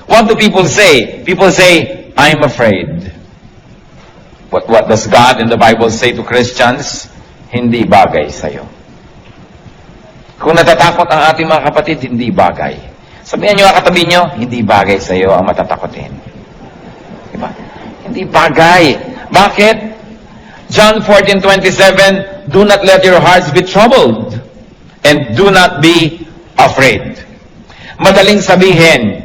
What do people say? People say, I'm afraid. What does God in the Bible say to Christians? Hindi bagay sa'yo. Kung natatakot ang ating mga kapatid, hindi bagay. Sabihan nyo ang katabi nyo, hindi bagay sa'yo ang matatakotin. Diba? Hindi bagay. Bakit? John 14:27, do not let your hearts be troubled and do not be afraid. Madaling sabihin,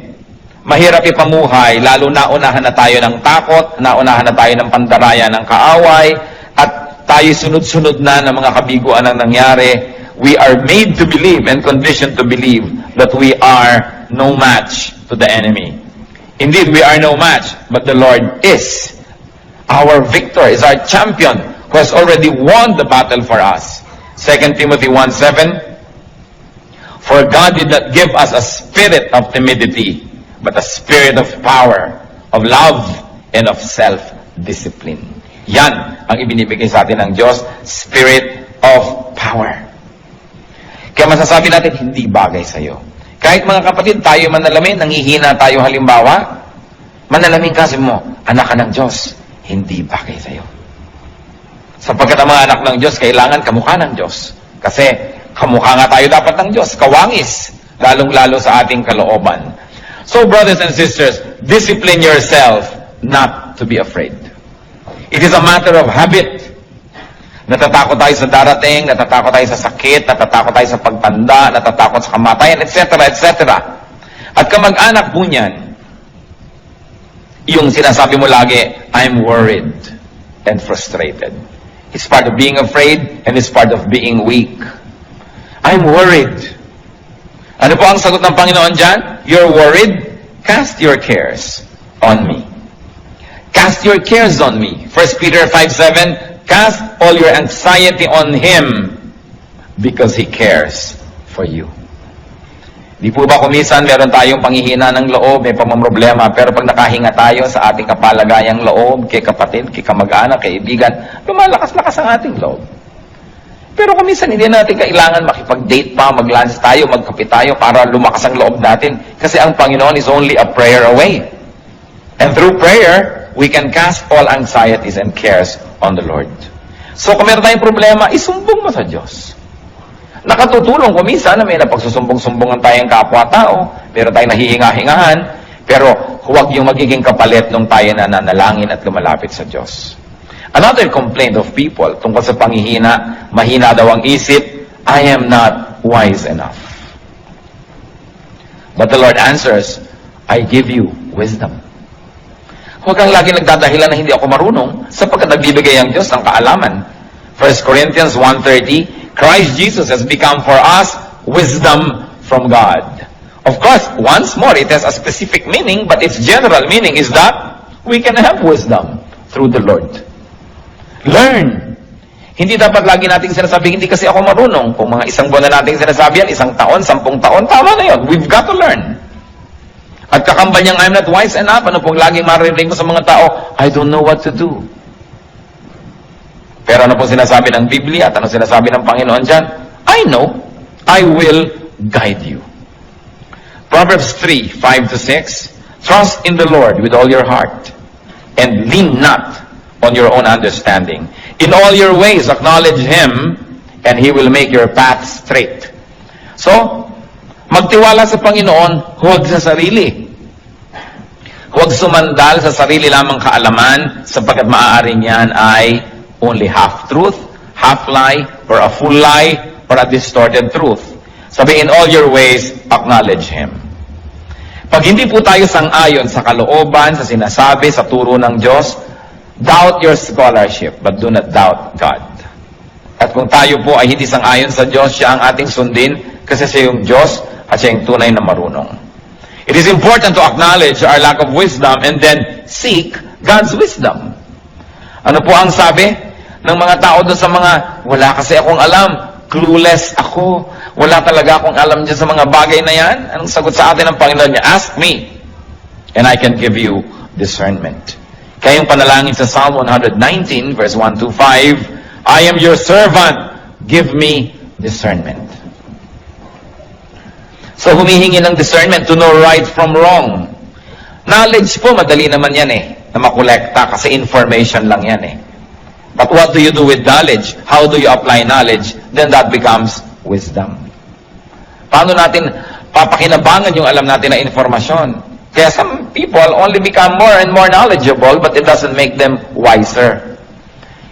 mahirap ipamuhay, lalo naunahan na tayo ng takot, naunahan na tayo ng pandaraya ng kaaway, at tayo sunod-sunod na ng mga kabiguan ang nangyari. We are made to believe and conditioned to believe that we are no match to the enemy. Indeed, we are no match, but the Lord is our victor, is our champion, who has already won the battle for us. 2 Timothy 1:7, for God did not give us a spirit of timidity, but a spirit of power, of love, and of self-discipline. Yan ang ibinibigay sa atin ng Diyos, spirit of power. Kaya masasabi natin, hindi bagay sa'yo. Kahit mga kapatid, tayo manalamin, nangihina tayo halimbawa, manalamin kasi mo, anak ka ng Diyos, hindi bagay sa'yo. Sapagkat ang mga anak ng Diyos, kailangan kamukha ng Diyos. Kasi kamukha nga tayo dapat ng Diyos, kawangis, lalong-lalo sa ating kalooban. So, brothers and sisters, discipline yourself not to be afraid. It is a matter of habit. Natatakot tayo sa darating, natatakot tayo sa sakit, natatakot tayo sa pagtanda, natatakot sa kamatayan, etc., etc. At kamag-anak po niyan, yung sinasabi mo lagi, I'm worried and frustrated. It's part of being afraid and it's part of being weak. I'm worried. Ano po ang sagot ng Panginoon dyan? You're worried? Cast your cares on me. Cast your cares on me. 1 Peter 5:7, cast all your anxiety on Him because He cares for you. Di po ba kumisan meron tayong panghihina ng loob, may pamamroblema, pero pag nakahinga tayo sa ating kapalagayang loob, kay kapatid, kay kamag-anak, kay ibigan, lumalakas-lakas ang ating loob. Pero kung minsan hindi natin kailangan makipag-date pa, mag-lunch tayo, magkape tayo para lumakas ang loob natin. Kasi ang Panginoon is only a prayer away. And through prayer, we can cast all anxieties and cares on the Lord. So kung meron tayong problema, isumbong mo sa Diyos. Nakatutulong kung minsan na may napagsusumbong-sumbongan tayong kapwa-tao, pero tayong nahihinga-hingahan, pero huwag yung magiging kapalit nung tayo na nanalangin at lumalapit sa Diyos. Another complaint of people tungkol sa panghihina, mahina daw ang isip, I am not wise enough. But the Lord answers, I give you wisdom. Huwag kang lagi nagdadahilan na hindi ako marunong, sapagkat nagbibigay ang Diyos ng kaalaman. 1 Corinthians 1:30, Christ Jesus has become for us wisdom from God. Of course, once more, it has a specific meaning, but its general meaning is that we can have wisdom through the Lord. Learn. Hindi dapat lagi nating sinasabi, hindi kasi ako marunong. Kung mga isang buwan na nating sinasabi yan, 1 taon, 10 taon, tama na yun. We've got to learn. At kakamba niyang, I'm not wise enough. Ano pong laging maririnig ko sa mga tao? I don't know what to do. Pero ano pong sinasabi ng Biblia at ano sinasabi ng Panginoon dyan? I know. I will guide you. Proverbs 3:5-6, trust in the Lord with all your heart and lean not on your own understanding. In all your ways, acknowledge Him, and He will make your path straight. So, magtiwala sa Panginoon, huwag sa sarili. Huwag sumandal sa sarili lamang kaalaman, sapagkat maaaring yan ay only half-truth, half-lie, or a full lie, or a distorted truth. Sabi, in all your ways, acknowledge Him. Pag hindi po tayo sang-ayon sa kalooban, sa sinasabi, sa turo ng Diyos, doubt your scholarship, but do not doubt God. At kung tayo po ay hindi sang-ayon sa Diyos, siya ang ating sundin kasi siya yung Diyos at siya yung tunay na marunong. It is important to acknowledge our lack of wisdom and then seek God's wisdom. Ano po ang sabi ng mga tao doon sa mga, wala kasi akong alam, clueless ako, wala talaga akong alam dyan sa mga bagay na yan? Anong sagot sa atin ng Panginoon niya? Ask me, and I can give you discernment. Kaya yung panalangin sa Psalm 119, verse 1-5, I am your servant, give me discernment. So humihingi ng discernment to know right from wrong. Knowledge po, madali naman yan na makolekta kasi information lang yan But what do you do with knowledge? How do you apply knowledge? Then that becomes wisdom. Paano natin papakinabangan yung alam natin na informasyon? Kaya some people only become more and more knowledgeable, but it doesn't make them wiser.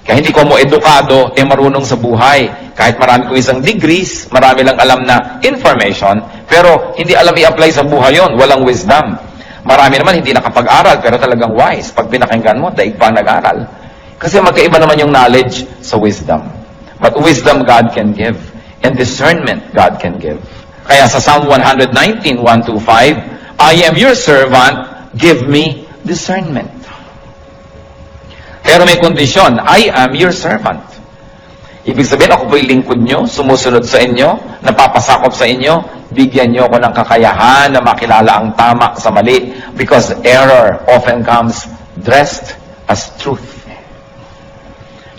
Kaya hindi ko mo edukado, marunong sa buhay. Kahit marami kong isang degrees, marami lang alam na information, pero hindi alam i-apply sa buhay yon, walang wisdom. Marami naman hindi nakapag-aral, pero talagang wise. Pag pinakinggan mo, daig pa nag-aral. Kasi magkaiba naman yung knowledge sa wisdom. But wisdom God can give. And discernment God can give. Kaya sa Psalm 119, 1-5, I am your servant, give me discernment. Pero may kondisyon, I am your servant. Ibig sabihin, ako po'y lingkod nyo, sumusunod sa inyo, napapasakop sa inyo, bigyan nyo ako ng kakayahan na makilala ang tama sa mali. Because error often comes dressed as truth.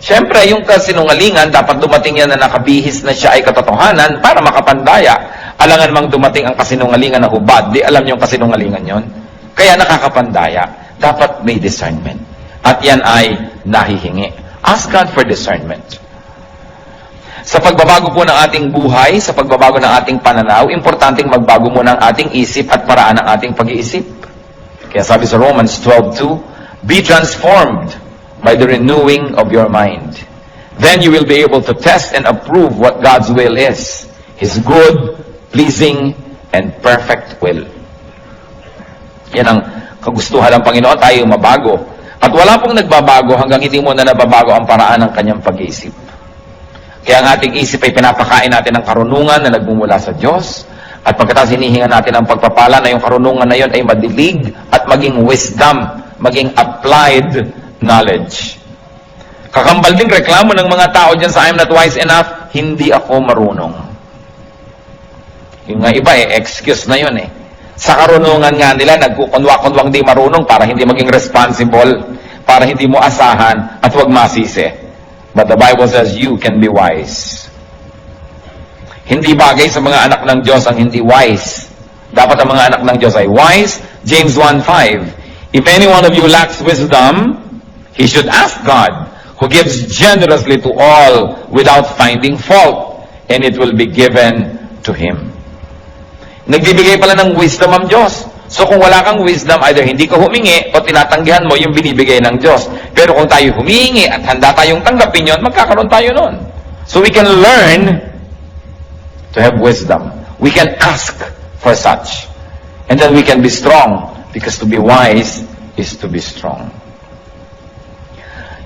Siyempre, yung kasinungalingan, dapat dumating yan na nakabihis na siya ay katotohanan para makapandaya. Alangan mang dumating ang kasinungalingan na hubad, di alam yung kasinungalingan yon. Kaya nakakapandaya. Dapat may discernment. At yan ay nahihingi. Ask God for discernment. Sa pagbabago po ng ating buhay, sa pagbabago ng ating pananaw, importanteng magbago muna ang ating isip at paraan ng ating pag-iisip. Kaya sabi sa Romans 12:2, be transformed by the renewing of your mind. Then you will be able to test and approve what God's will is. His good, pleasing, and perfect will. Yan ang kagustuhan ng Panginoon, tayo mabago. At wala pong nagbabago hanggang hindi mo na nababago ang paraan ng kanyang pag-iisip. Kaya ang ating isip ay pinapakain natin ng karunungan na nagmumula sa Diyos. At pagkatapos hinihingan natin ang pagpapala na yung karunungan na yun ay madilig at maging wisdom, maging applied knowledge. Kakambal ding reklamo ng mga tao dyan sa I'm not wise enough, hindi ako marunong. Yung nga iba excuse na yun Sa karunungan nga nila, nagkukunwa-kunwang di marunong para hindi maging responsible, para hindi mo asahan at huwag masisi. But the Bible says you can be wise. Hindi bagay sa mga anak ng Diyos ang hindi wise. Dapat ang mga anak ng Diyos ay wise. James 1:5, if any one of you lacks wisdom, he should ask God, who gives generously to all without finding fault, and it will be given to him. Nagbibigay pala ng wisdom ang Diyos. So kung wala kang wisdom, either hindi ka humingi o tinatanggihan mo yung binibigay ng Diyos. Pero kung tayo humingi at handa tayong tanggapin yun, magkakaroon tayo nun. So we can learn to have wisdom. We can ask for such. And then we can be strong, because to be wise is to be strong.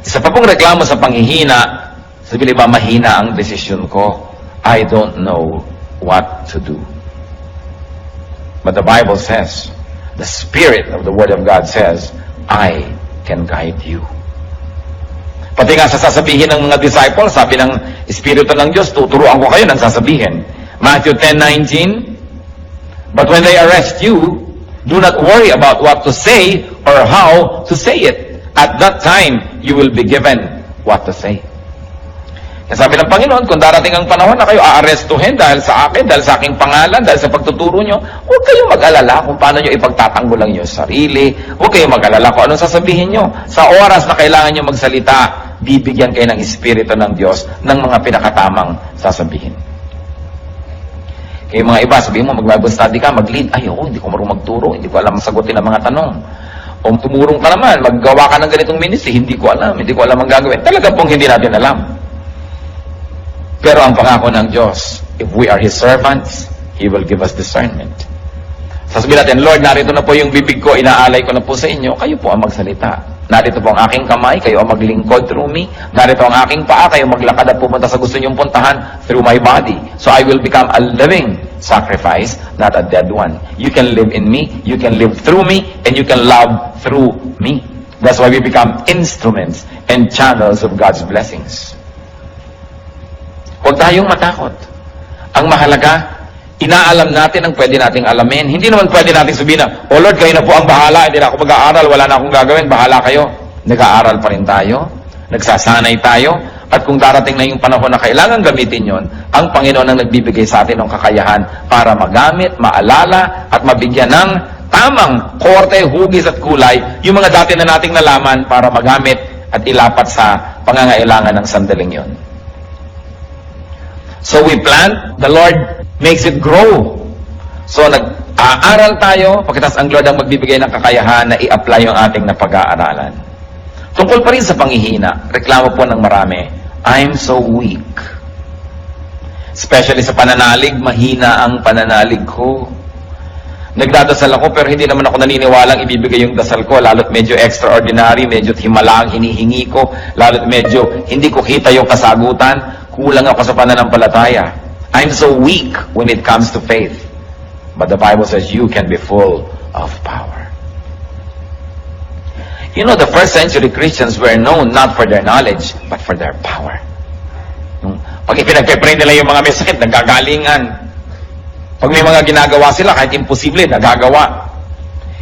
Isa pa pong reklamo sa panghihina, sabi ba, mahina ang desisyon ko. I don't know what to do. But the Bible says, the Spirit of the Word of God says, I can guide you. Pati nga sa sasabihin ng mga disciples, sabi ng Espiritu ng Diyos, tuturuan ko kayo ng sasabihin. Matthew 10:19, but when they arrest you, do not worry about what to say or how to say it. At that time, you will be given what to say. Kaya sabi ng Panginoon, kung darating ang panahon na kayo aarestuhin dahil sa akin, dahil sa aking pangalan, dahil sa pagtuturo nyo, huwag kayong mag-alala kung paano nyo ipagtatanggol ang inyong sarili. Huwag kayong mag-alala kung anong sasabihin nyo. Sa oras na kailangan nyo magsalita, bibigyan kayo ng Espiritu ng Diyos ng mga pinakatamang sasabihin. Kaya mga iba, sabihin mo, mag-Bible study ka, mag-lead. Ay, hindi ko marunong magturo, hindi ko alam sagutin ang mga tanong. O tumurong ka naman, maggawa ka ng ganitong ministry, hindi ko alam ang gagawin. Talaga pong hindi natin alam. Pero ang pangako ng Diyos, if we are His servants, He will give us discernment. Sasabihin natin, Lord, narito na po yung bibig ko, inaalay ko na po sa inyo, kayo po ang magsalita. Narito po ang aking kamay, kayo ang maglingkod through me. Narito ang aking paa, kayo maglakad at pumunta sa gusto niyong puntahan through my body. So I will become a living sacrifice, not a dead one. You can live in me, you can live through me, and you can love through me. That's why we become instruments and channels of God's blessings. Huwag tayong matakot. Ang mahalaga, inaalam natin ang pwede nating alamin. Hindi naman pwede nating sabihin na, oh Lord, kayo na po ang bahala, hindi na ako mag-aaral, wala na akong gagawin, bahala kayo. Nag-aaral pa rin tayo, nagsasanay tayo, at kung darating na yung panahon na kailangan gamitin yon, ang Panginoon ang nagbibigay sa atin ng kakayahan para magamit, maalala, at mabigyan ng tamang korte, hugis at kulay, yung mga dati na nating nalaman para magamit at ilapat sa pangangailangan ng sandaling yon. So we plant, the Lord makes it grow. So nag-aaral tayo, pagkatapos ang Lord ang magbibigay ng kakayahan na i-apply yung ating napag-aaralan. Tungkol pa rin sa panghihina, reklamo po ng marami, I'm so weak. Especially sa pananalig, mahina ang pananalig ko. Nagdadasal ako pero hindi naman ako naniniwalang ibibigay yung dasal ko, lalo't medyo extraordinary, medyo himala ang hinihingi ko, lalo't medyo hindi ko kita yung kasagutan, kulang ako sa pananampalataya. I'm so weak when it comes to faith. But the Bible says you can be full of power. You know, the first century Christians were known not for their knowledge, but for their power. Pag ipinagpe-pray nila yung mga may sakit, nagagalingan. Pag may mga ginagawa sila, kahit imposible, nagagawa.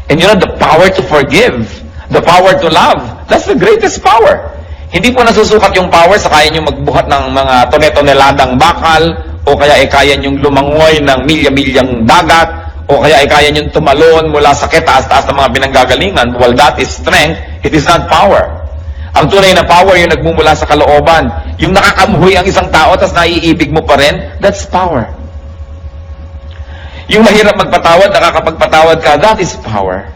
And you know, the power to forgive, the power to love, that's the greatest power. Hindi po nasusukat yung power sa kaya nyo magbuhat ng mga tone-toneladang bakal, o kaya kaya nyong lumangoy ng milya-milyang dagat, o kaya kaya nyong tumalon mula sa taas-taas ng mga pinanggagalingan. Well, that is strength, it is not power. Ang tunay na power, yung nagmumula sa kalooban. Yung nakakamuhoy ang isang tao, tapos naiibig mo pa rin, that's power. Yung mahirap magpatawad, nakakapagpatawad ka, that is power.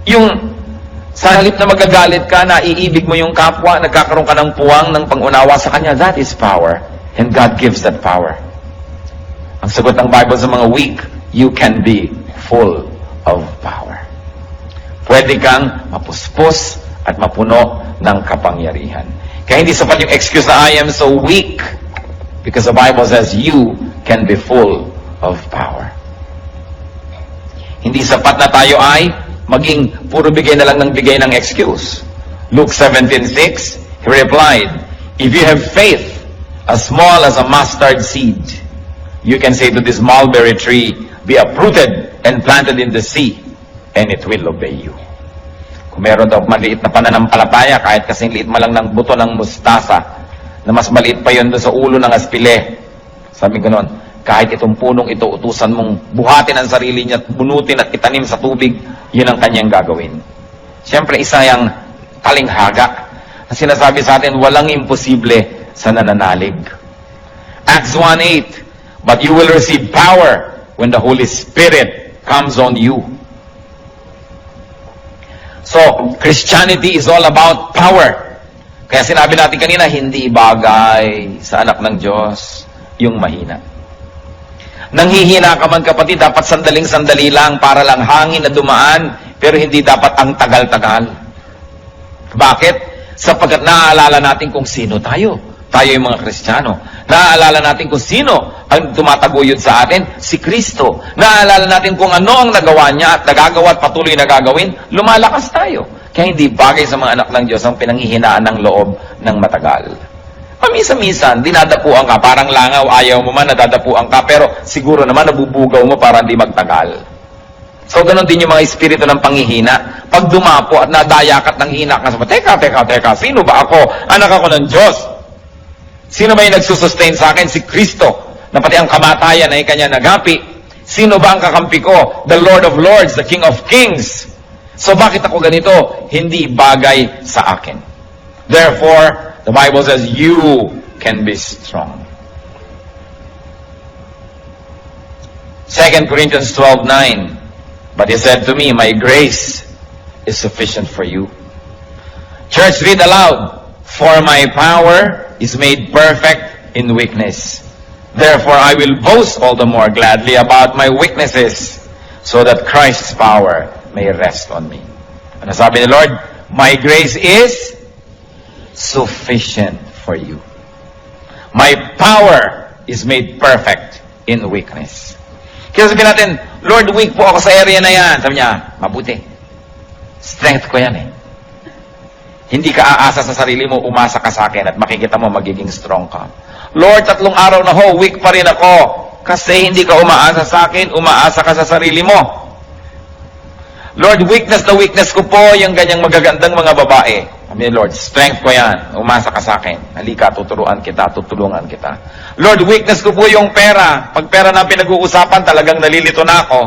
Yung sa halip na magagalit ka, naiibig mo yung kapwa, nagkakaroon ka ng puwang ng pangunawa sa kanya, that is power. And God gives that power. Ang sagot ng Bible sa mga weak, you can be full of power. Pwede kang mapuspos at mapuno ng kapangyarihan. Kaya hindi sapat yung excuse na I am so weak, because the Bible says you can be full of power. Hindi sapat na tayo ay maging puro bigay na lang ng bigay ng excuse. Luke 17:6, he replied, if you have faith as small as a mustard seed, you can say to this mulberry tree, be uprooted and planted in the sea, and it will obey you. Kung meron daw maliit na pananampalataya, kahit kasing liit man lang ng buto ng mustasa, na mas maliit pa yun doon sa ulo ng aspile, sabi gano'n, kahit itong punong ito, utusan mong buhatin ang sarili niya at bunutin at itanim sa tubig, yun ang kanyang gagawin. Siyempre, isa yung talinghaga na sinasabi sa atin, walang imposible sa nananalig. Acts 1:8, but you will receive power when the Holy Spirit comes on you. So, Christianity is all about power. Kaya sinabi natin kanina, hindi bagay sa anak ng Diyos yung mahina. Nanghihina ka man kapatid, dapat sandaling-sandali lang para lang hangin na dumaan, pero hindi dapat ang tagal-tagal. Bakit? Sapagkat naaalala natin kung sino tayo. Tayo yung mga Kristiyano. Naaalala natin kung sino ang tumataguyod sa atin, si Kristo. Naaalala natin kung ano ang nagawa niya at nagagawa at patuloy na gagawin, lumalakas tayo. Kaya hindi bagay sa mga anak ng Diyos ang pinanghihinaan ng loob ng matagal. Paminsan-minsan, dinadapuan ka, parang langaw, ayaw mo man, nadadapuan ka, pero siguro naman nabubugaw mo para hindi magtagal. So, ganun din yung mga espiritu ng panghihina. Pag dumapo at nadayakat ng hina ka, teka, sino ba ako? Anak ako ng Diyos. Sino ba yung nagsusustain sa akin? Si Kristo, na pati ang kamatayan ay kanya nagapi. Sino ba ang kakampi ko? The Lord of Lords, the King of Kings. So, bakit ako ganito? Hindi bagay sa akin. Therefore, the Bible says, you can be strong. 2 Corinthians 12:9, but he said to me, my grace is sufficient for you. Church, read aloud. For my power is made perfect in weakness. Therefore, I will boast all the more gladly about my weaknesses, so that Christ's power may rest on me. Ano sabi ni Lord? My grace is sufficient for you. My power is made perfect in weakness. Kaya sabihin natin, Lord, weak po ako sa area na yan. Sabi niya, mabuti. Strength ko yan eh. Hindi ka aasa sa sarili mo, umasa ka sa akin at makikita mo magiging strong ka. Lord, 3 araw na ho, weak pa rin ako. Kasi hindi ka umaasa sa akin, umaasa ka sa sarili mo. Lord, weakness na weakness ko po, yung ganyang magagandang mga babae. Sabi Lord, strength ko yan. Umasa ka sa akin. Halika, tuturuan kita, tutulungan kita. Lord, weakness ko po yung pera. Pag pera na pinag-uusapan, talagang nalilito na ako.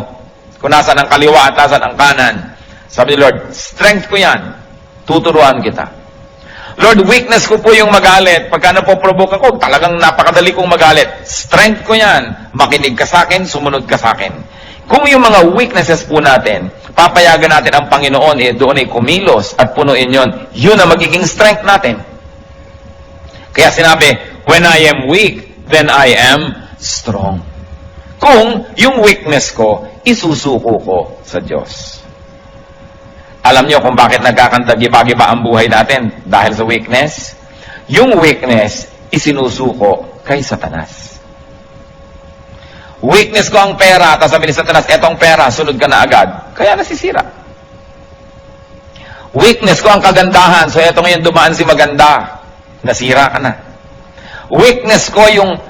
Kung nasaan ang kaliwa at nasaan ang kanan. Sabi ni Lord, strength ko yan. Tuturuan kita. Lord, weakness ko po yung magalit. Pagka napoprovoke ako, talagang napakadali kong magalit. Strength ko yan. Makinig ka sa akin, sumunod ka sa akin. Kung yung mga weaknesses po natin, papayagan natin ang Panginoon, doon ay kumilos at punuin yon. Yun ang magiging strength natin. Kaya sinabi, when I am weak, then I am strong. Kung yung weakness ko, isusuko ko sa Diyos. Alam niyo kung bakit nagkakanta-giba-giba ang buhay natin? Dahil sa weakness. Yung weakness, isinusuko kay Satanas. Weakness ko ang pera, tapos sabi ni Satanas, etong pera, sunod ka na agad. Kaya nasisira. Weakness ko ang kagandahan, so eto ngayon dumaan si maganda. Nasira ka na. Weakness ko yung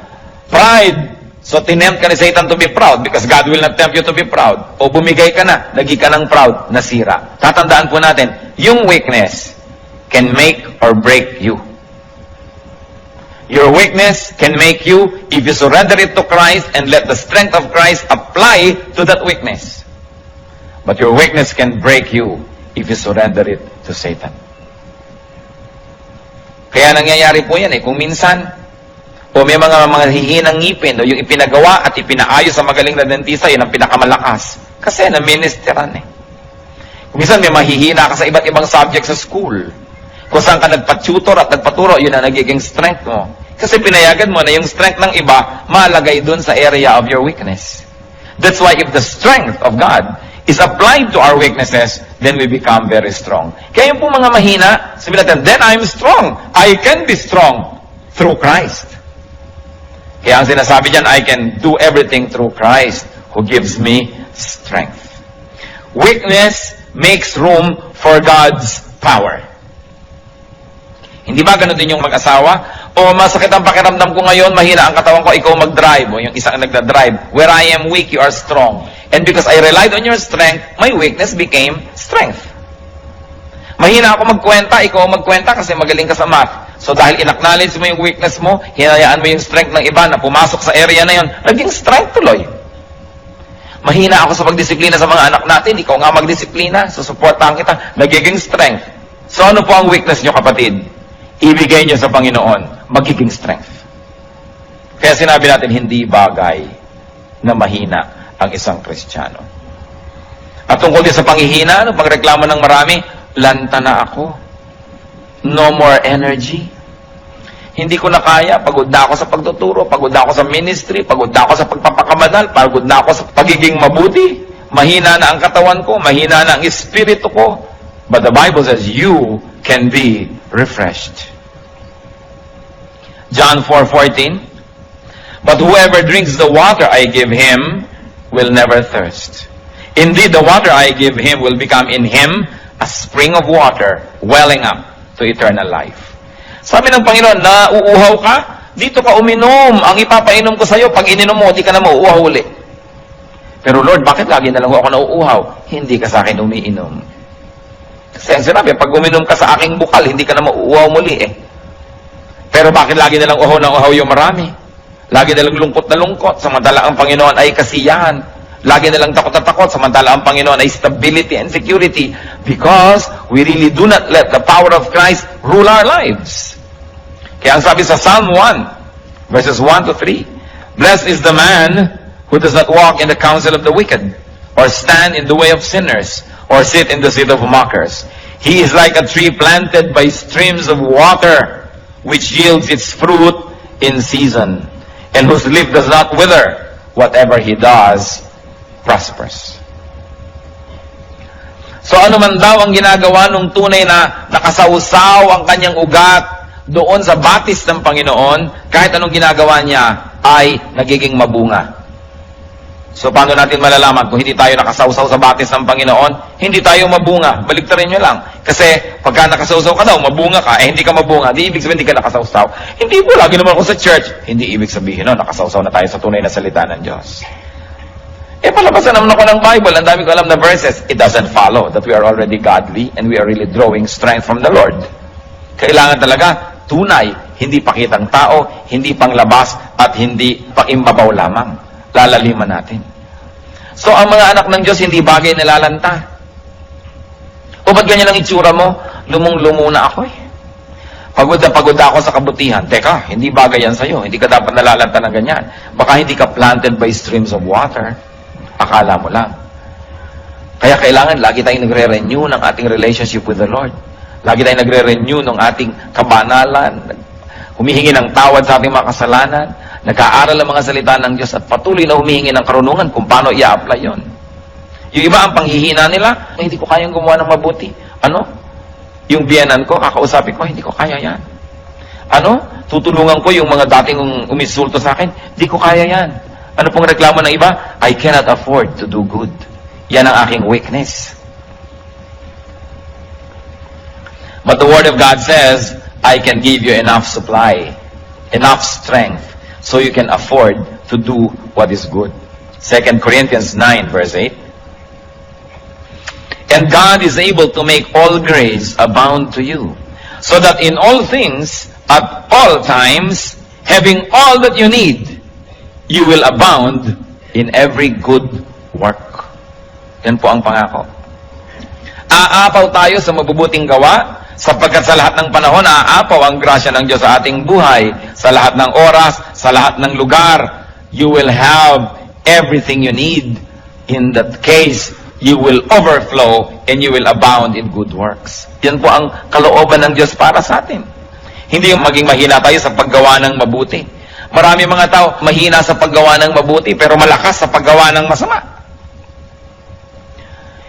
pride, so tinempt ka ni Satan to be proud because God will not tempt you to be proud. O bumigay ka na, naging ka ng proud, nasira. Tatandaan po natin, yung weakness can make or break you. Your weakness can make you, if you surrender it to Christ and let the strength of Christ apply to that weakness. But your weakness can break you if you surrender it to Satan. Kaya nangyayari po yan kung minsan, o may mga hihinang ngipin, o yung ipinagawa at ipinaayos sa magaling na dentista, yun ang pinakamalakas. Kasi na-ministeran Kung minsan may mahihina ka sa iba't ibang subject sa school. Kung saan ka nagpa-tutor at nagpaturo, yun ang nagiging strength mo. Kasi pinayagan mo na yung strength ng iba, malagay dun sa area of your weakness. That's why if the strength of God is applied to our weaknesses, then we become very strong. Kaya yung po mga mahina, sabihin natin, then I'm strong. I can be strong through Christ. Kaya ang sinasabi dyan, I can do everything through Christ who gives me strength. Weakness makes room for God's power. Hindi ba ganun din yung mag-asawa? O masakit ang pakiramdam ko ngayon, mahina ang katawan ko, ikaw mag-drive. O yung isang nagda-drive. Where I am weak, you are strong. And because I relied on your strength, my weakness became strength. Mahina ako magkwenta, ikaw magkwenta kasi magaling ka sa math. So dahil in-acknowledge mo yung weakness mo, hinayaan mo yung strength ng iba na pumasok sa area na yun, naging strength tuloy. Mahina ako sa pagdisiplina sa mga anak natin, ikaw nga magdisiplina, susuportahan kita, nagiging strength. So ano po ang weakness nyo, kapatid? Ibigay nyo sa Panginoon, magiging strength. Kaya sinabi natin, hindi bagay na mahina ang isang Kristiyano. At tungkol din sa panghihina, pagreklamo ng marami, lanta na ako. No more energy. Hindi ko na kaya, pagod na ako sa pagtuturo, pagod na ako sa ministry, pagod na ako sa pagpapakabanal, pagod na ako sa pagiging mabuti. Mahina na ang katawan ko, mahina na ang espiritu ko. But the Bible says, you can be refreshed. John 4:14. But whoever drinks the water I give him will never thirst. Indeed, the water I give him will become in him a spring of water welling up to eternal life. Sabi ng Panginoon, nauuhaw ka? Dito ka uminom. Ang ipapainom ko sa iyo, pag ininom mo, di ka na mauuhaw uli. Pero Lord, bakit lagi na lang ako nauuhaw? Hindi ka sa akin umiinom. Kasi ang sinabi, pag uminom ka sa aking bukal, hindi ka na mauuhaw muli Pero bakit lagi na lang uhaw ng uhaw yung marami? Lagi na lang lungkot na lungkot, samantala ang Panginoon ay kasiyahan. Lagi na lang takot na takot, samantala ang Panginoon ay stability and security. Because we really do not let the power of Christ rule our lives. Kaya ang sabi sa Psalm 1, verses 1 to 3, Blessed is the man who does not walk in the counsel of the wicked, or stand in the way of sinners, or sit in the seat of mockers. He is like a tree planted by streams of water, which yields its fruit in season, and whose leaf does not wither. Whatever he does prospers. So ano man daw ang ginagawa nung tunay na nakasawsaw ang kanyang ugat doon sa batis ng Panginoon, kahit anong ginagawa niya ay nagiging mabunga. So paano natin malalaman kung hindi tayo nakasawsaw sa batis ng Panginoon? Hindi tayo mabunga. Baliktarin nyo lang. Kasi pagka nakasawsaw ka daw, mabunga ka, hindi ka mabunga. Di ibig sabihin hindi ka nakasawsaw. Hindi po, lagi naman ako sa church. Hindi ibig sabihin, nakasawsaw na tayo sa tunay na salita ng Diyos. Palabasan naman ako ng Bible. Ang dami ko alam na verses. It doesn't follow that we are already godly and we are really drawing strength from the Lord. Kailangan talaga tunay, hindi pakitang tao, hindi panglabas, at hindi pangimbabaw lamang. Lalaliman natin. So, ang mga anak ng Diyos, hindi bagay nilalanta. O ba't ganyan ang itsura mo? Lumong-lumo na ako eh. Pagod na pagod ako sa kabutihan. Teka, hindi bagay yan sa'yo. Hindi ka dapat nalalanta ng ganyan. Baka hindi ka planted by streams of water. Akala mo lang. Kaya kailangan lagi tayong nagre-renew ng ating relationship with the Lord. Lagi tayong nagre-renew ng ating kabanalan. Humihingi ng tawad sa ating mga kasalanan. Nag-aaral ang mga salita ng Diyos at patuloy na humihingi ng karunungan kung paano i-apply yon. Yung iba ang panghihina nila, hindi ko kayang gumawa ng mabuti. Ano? Yung biyanan ko, kakausapin ko, hindi ko kaya yan. Ano? Tutulungan ko yung mga dating umisulto sa akin, hindi ko kaya yan. Ano pong reklamo ng iba? I cannot afford to do good. Yan ang aking weakness. But the Word of God says, I can give you enough supply, enough strength, so you can afford to do what is good. 2 Corinthians 9, verse 8. And God is able to make all grace abound to you, so that in all things, at all times, having all that you need, you will abound in every good work. Yan po ang pangako. Aapaw tayo sa mabubuting gawa, sapagkat sa lahat ng panahon, aapaw ang grasya ng Diyos sa ating buhay, sa lahat ng oras, sa lahat ng lugar. You will have everything you need. In that case, you will overflow and you will abound in good works. Yan po ang kalooban ng Diyos para sa atin. Hindi yung maging mahina tayo sa paggawa ng mabuti. Marami mga tao mahina sa paggawa ng mabuti pero malakas sa paggawa ng masama.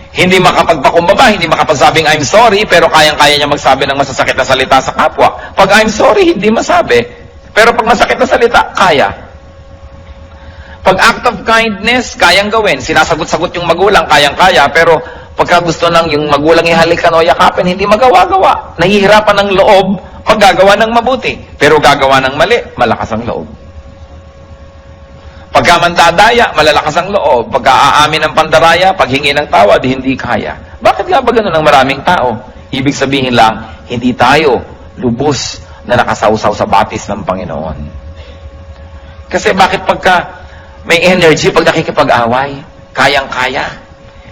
Hindi makapagpakumbaba, hindi makapagsabing I'm sorry pero kayang-kaya niya magsabi ng masasakit na salita sa kapwa. Pag I'm sorry, hindi masabi. Pero pag masakit na salita, kaya. Pag act of kindness, kayang gawin. Sinasagot-sagot yung magulang, kayang-kaya. Pero pagka gusto ng yung magulang ihalikan o yakapin, hindi magawa-gawa. Nahihirapan ng loob pag gagawa ng mabuti. Pero gagawa ng mali, malakas ang loob. Pagka mandadaya, malalakas ang loob. Pagka aamin ng pandaraya, paghingi ng tawad, hindi kaya. Bakit nga ba ganun ang maraming tao? Ibig sabihin lang, hindi tayo lubos na nakasawsaw sa batis ng Panginoon. Kasi bakit pagka may energy pag nakikipag-away, kayang-kaya.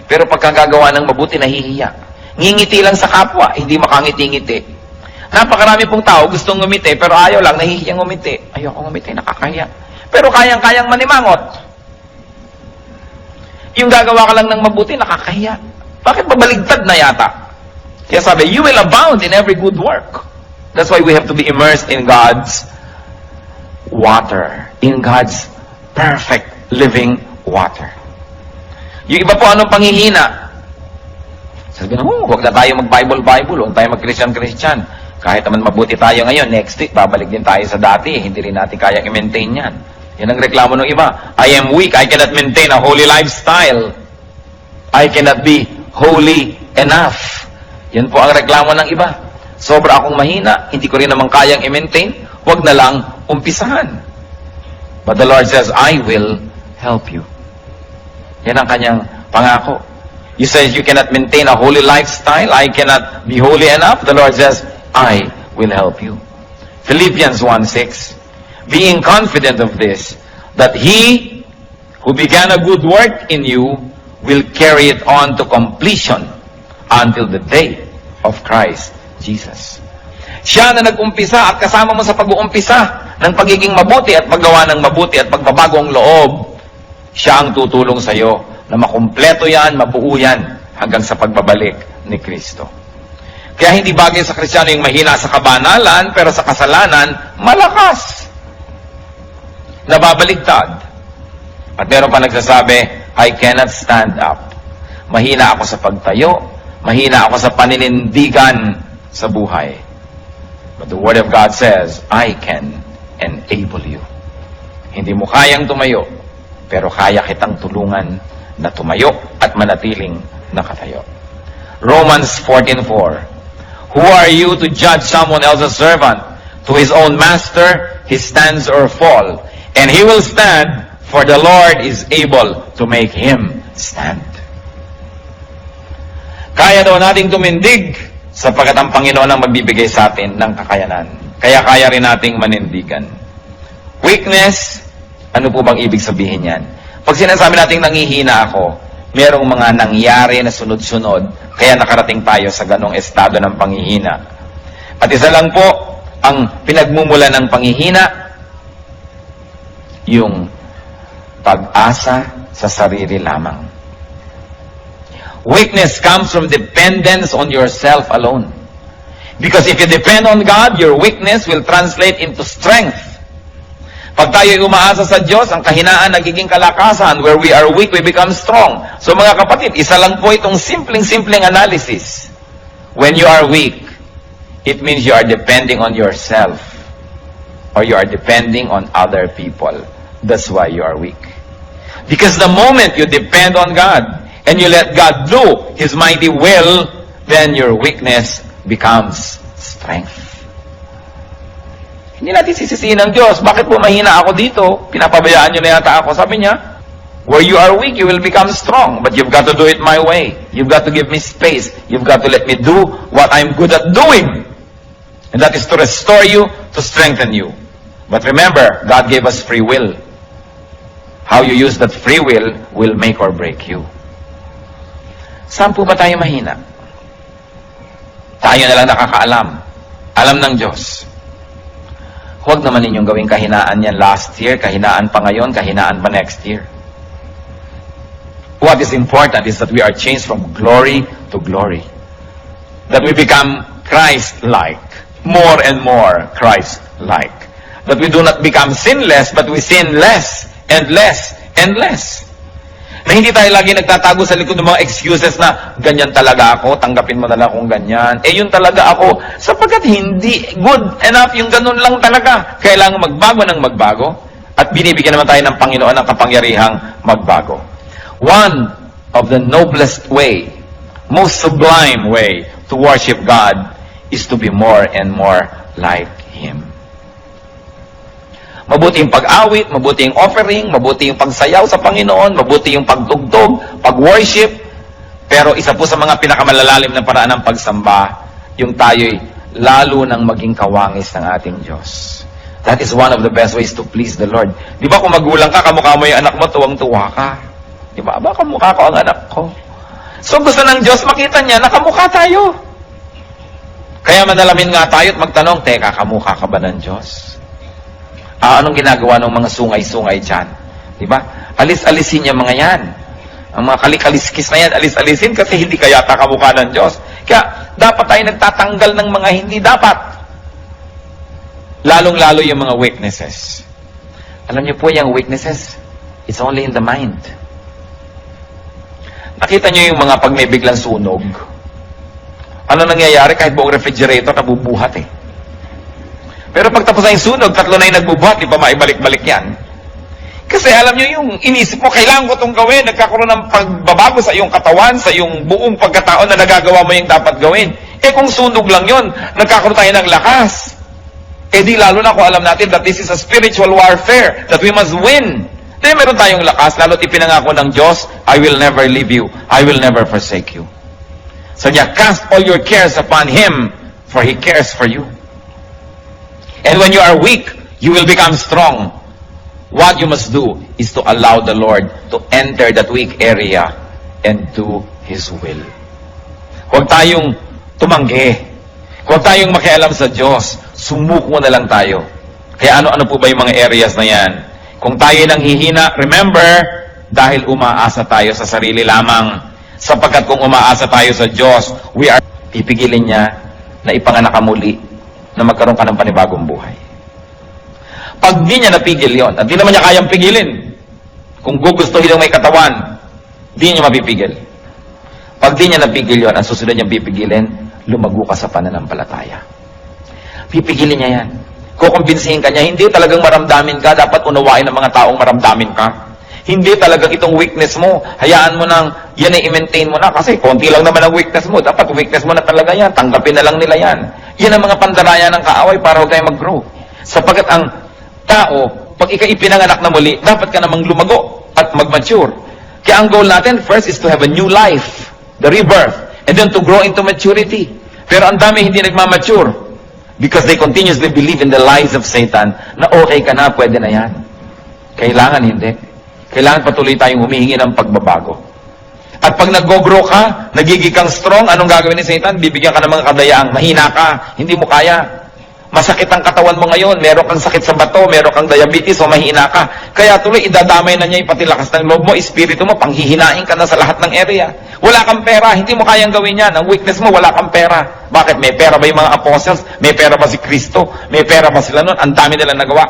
Pero pagkagagawa ng mabuti, nahihiya. Ngingiti lang sa kapwa, hindi makangiti-ngiti. Napakarami pong tao gustong ngumiti, pero ayaw lang, nahihiyang ngumiti. Ayoko ngumiti, nakakahiya. Pero kayang-kayang manimangot. Yung gagawa ka lang ng mabuti, nakakahiya. Bakit babaligtad na yata? Kaya sabi, you will abound in every good work. That's why we have to be immersed in God's water, in God's perfect living water. Yung iba po, anong panghihina? Sabi na, huwag na tayo mag-Bible, huwag tayo mag-Christian. Kahit naman mabuti tayo ngayon, next week, babalik din tayo sa dati. Hindi rin natin kaya i-maintain yan. Yan ang reklamo ng iba. I am weak, I cannot maintain a holy lifestyle. I cannot be holy enough. Yan po ang reklamo ng iba. Sobra akong mahina, hindi ko rin naman kayang i-maintain, huwag na lang umpisahan. But the Lord says, I will help you. Yan ang kanyang pangako. You say you cannot maintain a holy lifestyle, I cannot be holy enough. The Lord says, I will help you. Philippians 1:6, being confident of this, that He who began a good work in you will carry it on to completion until the day of Christ Jesus. Siya na nag-umpisa at kasama mo sa pag-uumpisa ng pagiging mabuti at paggawa ng mabuti at pagbabagong loob, siya ang tutulong sa iyo na makumpleto yan, mabuo yan hanggang sa pagbabalik ni Kristo. Kaya hindi bagay sa Kristiyano yung mahina sa kabanalan, pero sa kasalanan, malakas. Nababaligtad. At meron pa nagsasabi, I cannot stand up. Mahina ako sa pagtayo, mahina ako sa paninindigan sa buhay. But the Word of God says, I can enable you. Hindi mo kayang tumayo, pero kaya kitang tulungan na tumayo at manatiling nakatayo. Romans 14:4, who are you to judge someone else's servant? To his own master, he stands or fall. And he will stand, for the Lord is able to make him stand. Kaya daw nating tumindig, sapagkat ang Panginoon ang magbibigay sa atin ng kakayanan. Kaya kaya rin nating manindigan. Weakness, ano po bang ibig sabihin yan? Pag sinasabi nating nangihina ako, merong mga nangyari na sunod-sunod, kaya nakarating tayo sa ganong estado ng panghihina. At isa lang po, ang pinagmumula ng panghihina, yung pag-asa sa sarili lamang. Weakness comes from dependence on yourself alone. Because if you depend on God, your weakness will translate into strength. Pag tayo umaasa sa Diyos, ang kahinaan nagiging kalakasan. Where we are weak, we become strong. So mga kapatid, isa lang po itong simpleng analysis. When you are weak, it means you are depending on yourself. Or you are depending on other people. That's why you are weak. Because the moment you depend on God, and you let God do His mighty will, then your weakness becomes strength. Hindi natin sisisihin ng Diyos. Bakit po mahina ako dito? Pinapabayaan nyo na yata ako. Sabi niya, where you are weak, you will become strong. But you've got to do it my way. You've got to give me space. You've got to let me do what I'm good at doing. And that is to restore you, to strengthen you. But remember, God gave us free will. How you use that free will make or break you. Saan po ba tayo mahina? Tayo na lang nakakaalam. Alam ng Diyos. Huwag naman ninyong gawing kahinaan yan last year, kahinaan pa ngayon, kahinaan pa next year. What is important is that we are changed from glory to glory. That we become Christ-like. More and more Christ-like. That we do not become sinless, but we sin less and less and less. Na hindi tayo lagi nagtatago sa likod ng mga excuses na ganyan talaga ako, tanggapin mo na lang kung ganyan. Yun talaga ako. Sapagkat hindi good enough yung ganun lang talaga. Kailangan magbago ng magbago. At binibigyan naman tayo ng Panginoon ng kapangyarihang magbago. One of the noblest way, most sublime way to worship God is to be more and more like Him. Mabuti yung pag-awit, mabuti yung offering, mabuti yung pagsayaw sa Panginoon, mabuti yung pagtugtog, pag-worship. Pero isa po sa mga pinakamalalalim na paraan ng pagsamba, yung tayo'y lalo nang maging kawangis ng ating Diyos. That is one of the best ways to please the Lord. Di ba kung magulang ka, kamukha mo yung anak mo, tuwang-tuwa ka. Di ba? Ba, kamukha ko ang anak ko. So gusto ng Diyos, makita niya na kamukha tayo. Kaya manalamin nga tayo at magtanong, teka, kamukha ka ba ng Diyos? Anong ginagawa ng mga sungay-sungay dyan? Diba? Alis-alisin niya mga yan. Ang mga kalikaliskis na yan, alis-alisin kasi hindi kaya kamukha ng Diyos. Kaya dapat tayo nagtatanggal ng mga hindi dapat. Lalong-lalo yung mga weaknesses. Alam niyo po yung weaknesses, it's only in the mind. Nakita niyo yung mga pag may biglang sunog. Ano nangyayari kahit buong refrigerator nabubuhat eh. Pero pag tapos na yung sunog, 3 na yung nagbubuhat, di pa maibalik-balik yan. Kasi alam nyo, yung inisip mo, kailangan ko itong gawin, nagkakaroon ng pagbabago sa iyong katawan, sa iyong buong pagkataon na nagagawa mo yung dapat gawin. Kung sunog lang yon, nagkakaroon tayo ng lakas. Di lalo na kung alam natin that this is a spiritual warfare, that we must win. Meron tayong lakas, lalo't ipinangako ng Diyos, I will never leave you, I will never forsake you. So niya, cast all your cares upon Him, for He cares for you. And when you are weak, you will become strong. What you must do is to allow the Lord to enter that weak area and do His will. Huwag tayong tumanggi. Huwag tayong makialam sa Diyos. Sumuko na lang tayo. Kaya ano-ano po ba yung mga areas na yan? Kung tayo nang hihina, remember, dahil umaasa tayo sa sarili lamang. Sapagkat kung umaasa tayo sa Diyos, pipigilin niya na ipanganak ka muli na magkaroon ka ng panibagong buhay. Pag di niya napigil yon, at di naman niya kayang pigilin, kung gugustuhin ng may katawan, di niya mapipigil. Pag di niya napigil yon, ang susunod niyang pipigilin, lumago ka sa pananampalataya. Pipigilin niya yan. Kukumbinsihin ka niya, hindi talagang maramdamin ka, dapat unawain ng mga taong maramdamin ka. Hindi talagang itong weakness mo, hayaan mo nang yan ay i-maintain mo na, kasi konti lang naman ang weakness mo, dapat weakness mo na talaga yan, tanggapin na lang nila yan. Yan ang mga pandaraya ng kaaway para huwag tayo mag-grow. Sapagkat ang tao, pag ikaw ipinanganak na muli, dapat ka namang lumago at mag-mature. Kaya ang goal natin, first is to have a new life, the rebirth, and then to grow into maturity. Pero ang dami hindi nagmamature because they continuously believe in the lies of Satan na okay ka na, pwede na yan. Kailangan hindi. Kailangan patuloy tayong humihingi ng pagbabago. At pag nag-go-grow ka, nagiging kang strong, anong gagawin ni Satan? Bibigyan ka ng mga kadayaang mahina ka, hindi mo kaya. Masakit ang katawan mo ngayon, meron kang sakit sa bato, meron kang diabetes o mahina ka. Kaya tuloy, idadamay na niya yung pati lakas ng loob mo, espiritu mo, panghihinain ka na sa lahat ng area. Wala kang pera, hindi mo kayang gawin yan. Ang weakness mo, wala kang pera. Bakit? May pera ba yung mga apostles? May pera ba si Kristo? May pera ba sila nun? Ang dami nila nagawa.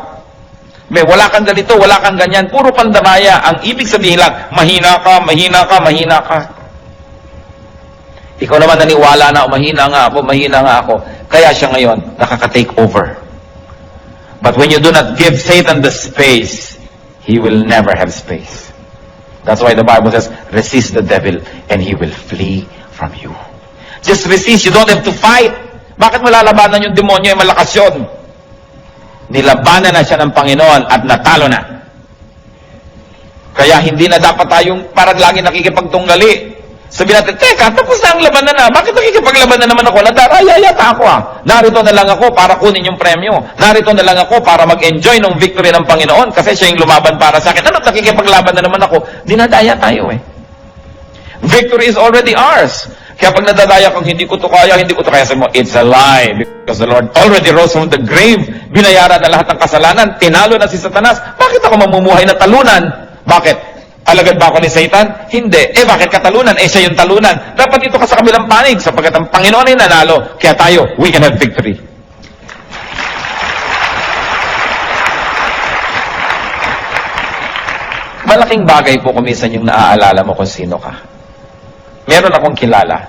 Wala kang ganito, wala kang ganyan. Puro pandamaya. Ang ibig sabihin lang, mahina ka, mahina ka, mahina ka. Ikaw naman naniwala na, mahina nga ako. Kaya siya ngayon, nakaka-take over. But when you do not give Satan the space, he will never have space. That's why the Bible says, resist the devil and he will flee from you. Just resist, you don't have to fight. Bakit mo lalabanan yung demonyo? Malakas yun. Nilabanan na siya ng Panginoon at natalo na. Kaya hindi na dapat tayong parang lagi nakikipagtunggali. Sabi natin, teka, tapos na ang labanan na. Bakit nakikipaglaban na naman ako? Nadaraya yata ako Narito na lang ako para kunin yung premyo. Narito na lang ako para mag-enjoy ng victory ng Panginoon kasi siya yung lumaban para sa akin. Ano, nakikipaglaban na naman ako? Dinadaya tayo Victory is already ours. Kaya pag nadadaya kang hindi ko to kaya, sabi mo, it's a lie. Because the Lord already rose from the grave. Binayaran na lahat ng kasalanan. Tinalo na si Satanas. Bakit ako mamumuhay na talunan? Bakit? Alagad ba ako ni Satan? Hindi. Bakit katalunan? Siya yung talunan. Dapat ito ka sa kabilang panig sapagkat ang Panginoon ay nanalo. Kaya tayo, we can have victory. Malaking bagay po kung minsan yung naaalala mo kung sino ka. Meron akong kilala.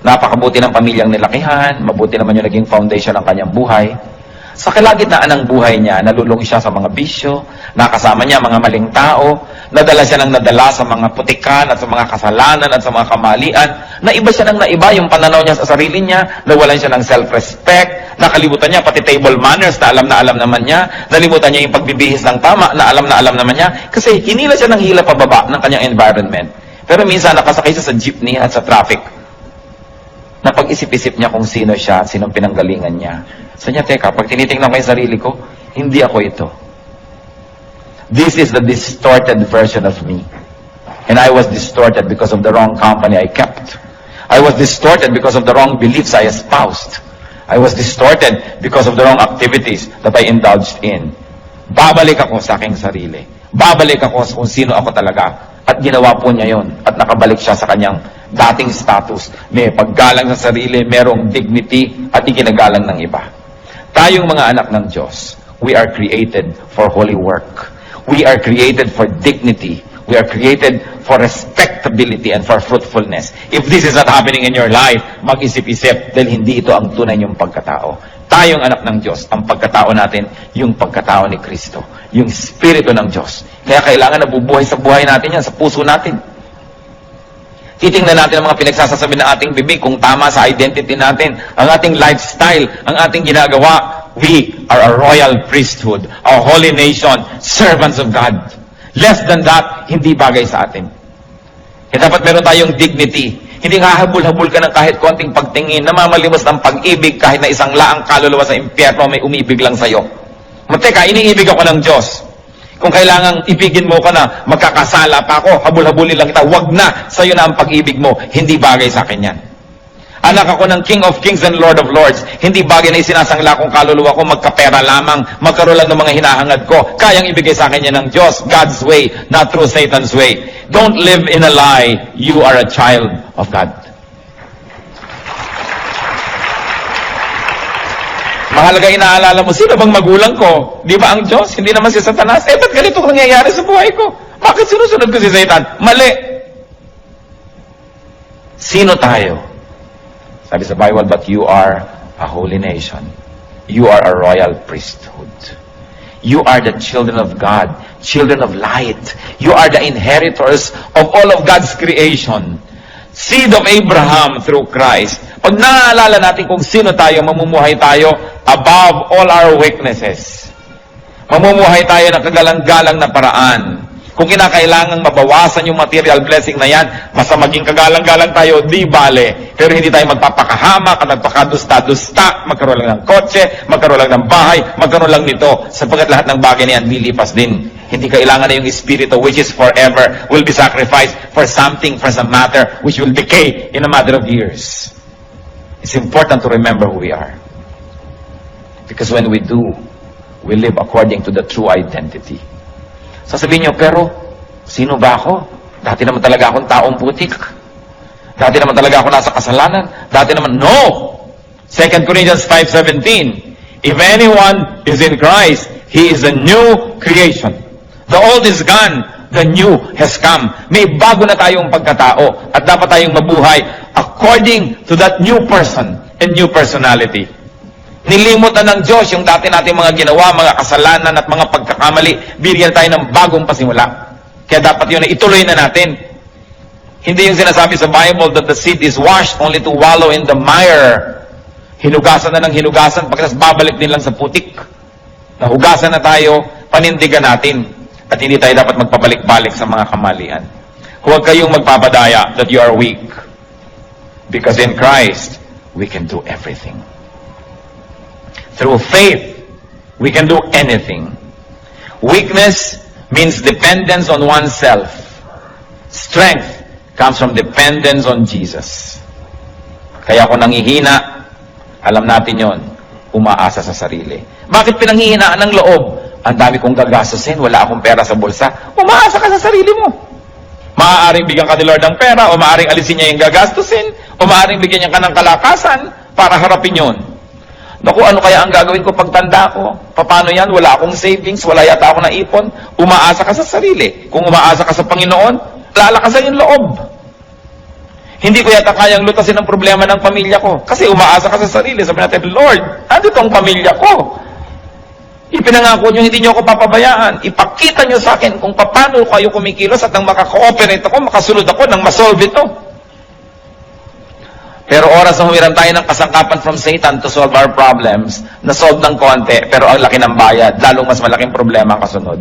Napakabuti ng pamilyang nilakihan, mabuti naman yung naging foundation ng kanyang buhay. Sa kalagitnaan ng buhay niya, nalulong siya sa mga bisyo, nakasama niya mga maling tao, nadala siya ng nadala sa mga putikan at sa mga kasalanan at sa mga kamalian, naiba siya ng naiba yung pananaw niya sa sarili niya, nawalan siya ng self-respect, nakalimutan niya pati table manners na alam naman niya, nalimutan niya yung pagbibihis ng tama na alam naman niya, kasi hinila siya ng hila pababa ng kanyang environment. Pero minsan nakasakay siya sa jeepney at sa traffic. Napag-isip-isip niya kung sino siya at sinong pinanggalingan niya. Sabi niya, teka, pag tinitingnan ko yung sarili ko, hindi ako ito. This is the distorted version of me. And I was distorted because of the wrong company I kept. I was distorted because of the wrong beliefs I espoused. I was distorted because of the wrong activities that I indulged in. Babalik ako sa aking sarili. Babalik ako sa kung sino ako talaga. At ginawa po niya yon. At nakabalik siya sa kanyang dating status. May paggalang sa sarili, merong dignity, at iginagalang ng iba. Tayong mga anak ng Diyos, we are created for holy work. We are created for dignity. We are created for respectability and for fruitfulness. If this is not happening in your life, mag-isip-isip dahil hindi ito ang tunay niyong pagkatao. Tayong anak ng Diyos, ang pagkatao natin, yung pagkatao ni Kristo. Yung Espiritu ng Diyos. Kaya kailangan nabubuhay sa buhay natin yan, sa puso natin. Titingnan natin ang mga pinagsasasabi ng ating bibig kung tama sa identity natin, ang ating lifestyle, ang ating ginagawa. We are a royal priesthood, a holy nation, servants of God. Less than that, hindi bagay sa atin. Kaya dapat meron tayong dignity. Hindi nga habol-habol ka ng kahit konting pagtingin, namamalimos ng pag-ibig kahit na isang laang kaluluwa sa impyerno may umibig lang sa'yo. Teka, iniibig ako ng Diyos. Kung kailangang ibigin mo ka na, magkakasala pa ako, habol-habulin lang kita, wag na, sa'yo na ang pag-ibig mo, hindi bagay sa akin yan. Anak ako ng King of Kings and Lord of Lords, hindi bagay na isinasangla kong kaluluwa ko, magkapera lamang, magkaroon lang ng mga hinahangad ko, kayang ibigay sa akin yan ng Diyos, God's way, not through Satan's way. Don't live in a lie, you are a child of God. Mahalaga inaalala mo, sino bang magulang ko? Di ba ang Diyos? Hindi naman si Satanas. Ba't ganito nangyayari sa buhay ko? Bakit sinusunod ko si Satan? Mali. Sino tayo? Sabi sa Bible, but you are a holy nation. You are a royal priesthood. You are the children of God, children of light. You are the inheritors of all of God's creation. Seed of Abraham through Christ. Pag naaalala natin kung sino tayo, mamumuhay tayo above all our weaknesses. Mamumuhay tayo ng kagalang-galang na paraan. Kung kinakailangang mabawasan yung material blessing na yan, basta maging kagalang-galang tayo, di bale. Pero hindi tayo magpapakahamak at magpakadusta-dusta, magkaroon lang ng kotse, magkaroon lang ng bahay, magkaroon lang nito, sapagkat lahat ng bagay na yan, lilipas din. Hindi kailangan na yung espiritu which is forever will be sacrificed for something, for some matter, which will decay in a matter of years. It's important to remember who we are. Because when we do, we live according to the true identity. Sasabihin nyo, pero sino ba ako? Dati naman talaga akong taong putik. Dati naman talaga ako nasa kasalanan. Dati naman, no! 2 Corinthians 5:17, if anyone is in Christ, he is a new creation. The old is gone, the new has come. May bago na tayong pagkatao at dapat tayong mabuhay according to that new person and new personality. Nilimutan ng Diyos yung dati natin mga ginawa, mga kasalanan at mga pagkakamali. Bigyan tayo ng bagong pasimula. Kaya dapat yun na ituloy na natin. Hindi yung sinasabi sa Bible that the seed is washed only to wallow in the mire. Hinugasan na ng hinugasan, pagkatapos babalik din lang sa putik. Nahugasan na tayo, panindigan natin. At hindi tayo dapat magpabalik-balik sa mga kamalian. Huwag kayong magpapadaya that you are weak. Because in Christ, we can do everything. Through faith, we can do anything. Weakness means dependence on oneself. Strength comes from dependence on Jesus. Kaya kung nangihina, alam natin yon, umaasa sa sarili. Bakit pinanghihinaan ng loob? Ang dami kong gagastusin, wala akong pera sa bulsa. Umaasa ka sa sarili mo. Maaaring bigyan ka ni Lord ng pera, o maaaring alisin niya yung gagastusin, o maaaring bigyan niya ka ng kalakasan para harapin yon. Naku, ano kaya ang gagawin ko pagtanda ko? Paano yan? Wala akong savings, wala yata ako naipon. Umaasa ka sa sarili. Kung umaasa ka sa Panginoon, lalakasan yung loob. Hindi ko yata kayang lutasin ang problema ng pamilya ko. Kasi umaasa ka sa sarili. Sabi natin, Lord, andito ang pamilya ko. Ipinangako nyo, hindi nyo ako papabayaan. Ipakita nyo sa akin kung paano kayo kumikilos at nang makaka-cooperate ako, makasunod ako nang masolve ito. Pero oras na humiram tayo ng kasangkapan from Satan to solve our problems, na-solve ng konti, pero ang laki ng bayad, lalong mas malaking problema ang kasunod.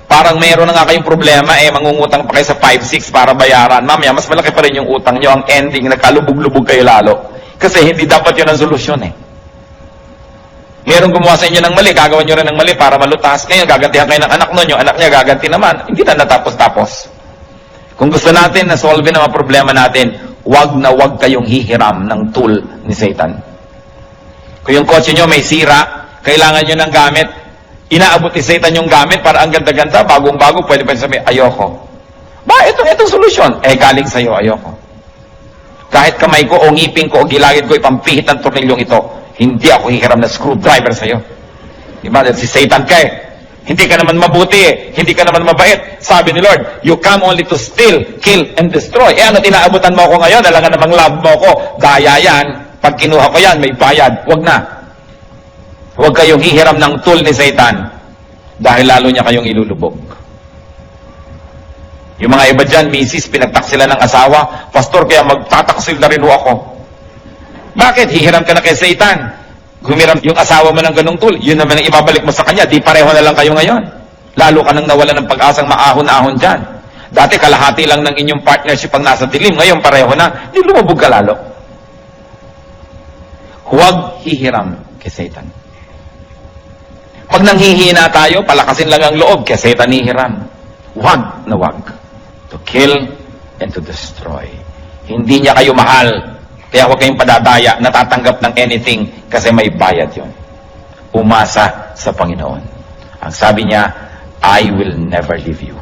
Parang mayroon na nga kayong problema, mangungutang pa kayo sa 5-6 para bayaran. Mamaya, mas malaki pa rin yung utang nyo, ang ending, nagkalubog-lubog kayo lalo. Kasi hindi dapat yun ang solusyon Mayroong gumawa sa inyo ng mali, gagawan nyo rin ng mali para malutas. Ngayon, gagantihan kayo ng anak nun, yung anak niya gaganti naman. Hindi na natapos-tapos. Kung gusto natin na solve ang mga problema natin, wag na wag kayong hihiram ng tool ni Satan. Kung yung kotse nyo may sira, kailangan nyo ng gamit, inaabot ni Satan yung gamit para ang ganda-ganda, bagong-bago, pwede sabihin, ayoko. Ba, itong solusyon. Galing sa'yo, ayoko. Kahit kamay ko o ngipin ko o gilagid ko, ipampihit ng tornilyong ito, hindi ako hihiram na screwdriver sa'yo. Diba? Si Satan ka Hindi ka naman mabuti Hindi ka naman mabait. Sabi ni Lord, you come only to steal, kill, and destroy. Ano tinaabutan mo ako ngayon? Alam ka namang love mo ako. Daya yan. Pag kinuha ko yan, may bayad. Huwag na. Huwag kayong hihiram ng tool ni Satan. Dahil lalo niya kayong ilulubog. Yung mga iba dyan, misis, pinagtaksila ng asawa. Pastor, kaya magtataksil na rin ho ako. Bakit? Hihiram ka na kay Satan. Humiram yung asawa mo ng ganung tool, yun naman ang ibabalik mo sa kanya, di pareho na lang kayo ngayon. Lalo ka nang nawala ng pag-asang maahon-ahon dyan. Dati kalahati lang ng inyong partnership ang nasa dilim, ngayon pareho na, di lumubog ka lalo. Huwag hihiram kay Satan. Pag nanghihina tayo, palakasin lang ang loob, kay Satan hihiram. Huwag na huwag. To kill and to destroy. Hindi niya kayo mahal. Kaya huwag kayong padadaya, natatanggap ng anything kasi may bayad yun. Umasa sa Panginoon. Ang sabi niya, I will never leave you.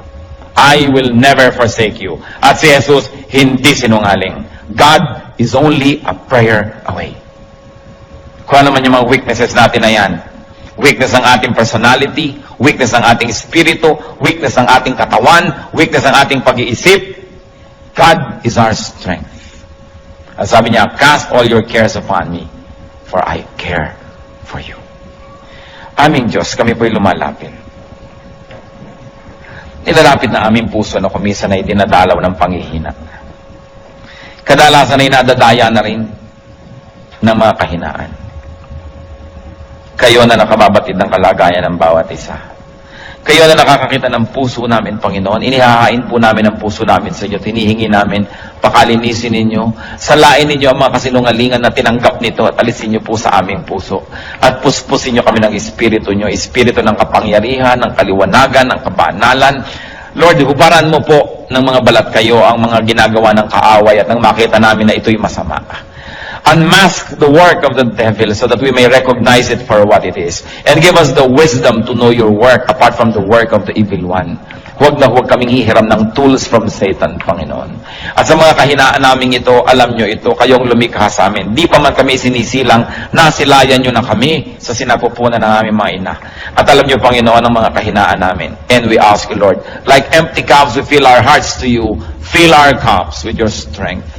I will never forsake you. At si Jesus, hindi sinungaling. God is only a prayer away. Kung ano man yung mga weaknesses natin na yan, weakness ng ating personality, weakness ng ating espiritu, weakness ng ating katawan, weakness ng ating pag-iisip, God is our strength. At sabi niya, cast all your cares upon me, for I care for you. Aming Diyos, kami po'y lumalapit. Nilalapit na aming puso na kumisan ay dinadalaw ng panghihina. Kadalasan ay nadadaya na rin ng mga kahinaan. Kayo na nakababatid ng kalagayan ng bawat isa. Kayo na nakakakita ng puso namin, Panginoon. Inihahain po namin ang puso namin sa inyo. Hinihingi namin, pakalinisin ninyo. Salain ninyo ang mga kasinungalingan na tinanggap nito at alisin nyo po sa aming puso. At puspusin nyo kami ng Espiritu nyo. Espiritu ng kapangyarihan, ng kaliwanagan, ng kabanalan. Lord, hubaran mo po ng mga balat kayo ang mga ginagawa ng kaaway at nang makita namin na ito'y masama. Unmask the work of the devil so that we may recognize it for what it is. And give us the wisdom to know your work apart from the work of the evil one. Huwag na huwag kaming hihiram ng tools from Satan, Panginoon. At sa mga kahinaan namin ito, alam nyo ito, kayong lumikha sa amin. Di pa man kami sinisilang, nasilayan nyo na kami sa sinapupunan ng aming mga ina. At alam nyo, Panginoon, ang mga kahinaan namin. And we ask you, Lord, like empty cups, we fill our hearts to you. Fill our cups with your strength.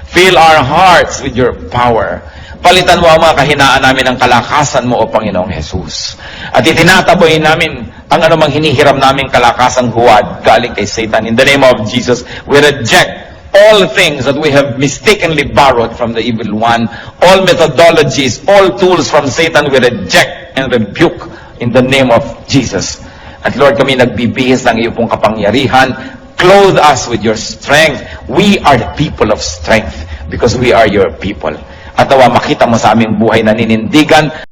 Fill our hearts with your power. Palitan mo ang mga kahinaan namin ng kalakasan mo, O Panginoong Jesus. At itinataboy namin ang anumang hinihiram namin kalakasang huwad galing kay Satan. In the name of Jesus, we reject all things that we have mistakenly borrowed from the evil one. All methodologies, all tools from Satan, we reject and rebuke in the name of Jesus. At Lord, kami nagbibihis ng iyong pong kapangyarihan. Clothe us with your strength. We are the people of strength because we are your people. At nawa makita mo sa aming buhay na ninindigan